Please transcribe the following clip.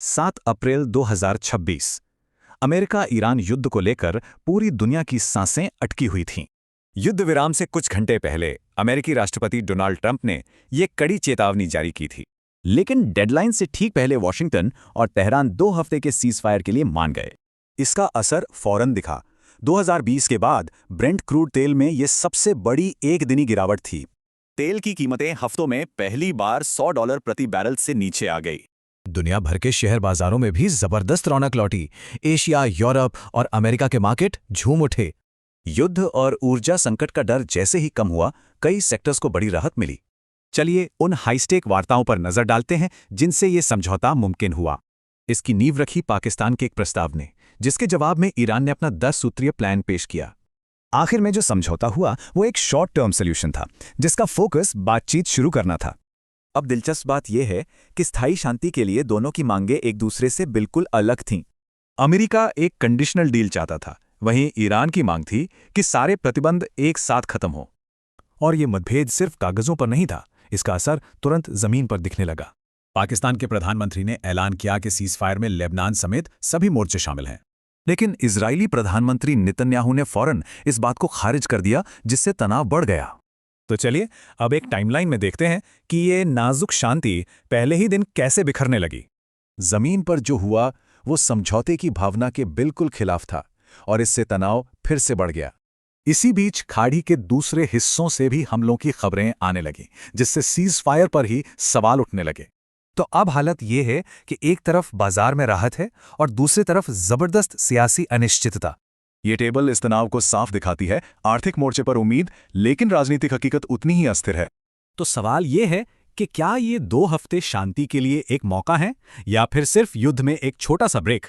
7 अप्रैल 2026। America Iran युद्ध को लेकर पूरी दुनिया की सांसें अटकी हुई थीं। युद्ध विराम से कुछ घंटे पहले अमेरिकी राष्ट्रपति डोनाल्ड ट्रंप ने ये कड़ी चेतावनी जारी की थी। लेकिन डेडलाइन से ठीक पहले वॉशिंगटन और तेहरान 2 हफ्ते के सीज़फायर के लिए मान गए। इसका असर फौरन दिखा। 2020 के बाद ब्रेंट क्रूड तेल में ये सबसे बड़ी एक दिनी गिरावट थी। तेल की कीमतें हफ्तों में पहली बार $100 प्रति बैरल से नीचे आ गई। दुनिया भर के शहर बाजारों में भी जबरदस्त रौनक लौटी। एशिया, यूरोप और अमेरिका के मार्केट झूम उठे। युद्ध और ऊर्जा संकट का डर जैसे ही कम हुआ, कई सेक्टर्स को बड़ी राहत मिली। चलिए उन हाईस्टेक वार्ताओं पर नजर डालते हैं जिनसे ये समझौता मुमकिन हुआ। इसकी नींव रखी पाकिस्तान के एक प्रस्ताव ने, जिसके जवाब में ईरान ने अपना 10 सूत्रीय प्लान पेश किया। आखिर में जो समझौता हुआ वो एक शॉर्ट टर्म सोल्यूशन था, जिसका फोकस बातचीत शुरू करना था। अब दिलचस्प बात यह है कि स्थायी शांति के लिए दोनों की मांगें एक दूसरे से बिल्कुल अलग थीं। अमेरिका एक कंडीशनल डील चाहता था, वहीं ईरान की मांग थी कि सारे प्रतिबंध एक साथ खत्म हो। और ये मतभेद सिर्फ कागजों पर नहीं था, इसका असर तुरंत जमीन पर दिखने लगा। पाकिस्तान के प्रधानमंत्री ने ऐलान किया कि सीज़फायर में लेबनान समेत सभी मोर्चे शामिल हैं। लेकिन इजरायली प्रधानमंत्री नेतन्याहू ने फौरन इस बात को खारिज कर दिया, जिससे तनाव बढ़ गया। तो चलिए अब एक टाइमलाइन में देखते हैं कि ये नाजुक शांति पहले ही दिन कैसे बिखरने लगी। जमीन पर जो हुआ वो समझौते की भावना के बिल्कुल खिलाफ था और इससे तनाव फिर से बढ़ गया। इसी बीच खाड़ी के दूसरे हिस्सों से भी हमलों की खबरें आने लगीं, जिससे सीज़फायर पर ही सवाल उठने लगे। तो अब हालत ये है कि एक तरफ बाजार में राहत है और दूसरी तरफ जबरदस्त सियासी अनिश्चितता। ये टेबल इस तनाव को साफ दिखाती है। आर्थिक मोर्चे पर उम्मीद, लेकिन राजनीतिक हकीकत उतनी ही अस्थिर है। तो सवाल ये है कि क्या ये 2 हफ्ते शांति के लिए एक मौका है या फिर सिर्फ युद्ध में एक छोटा सा ब्रेक।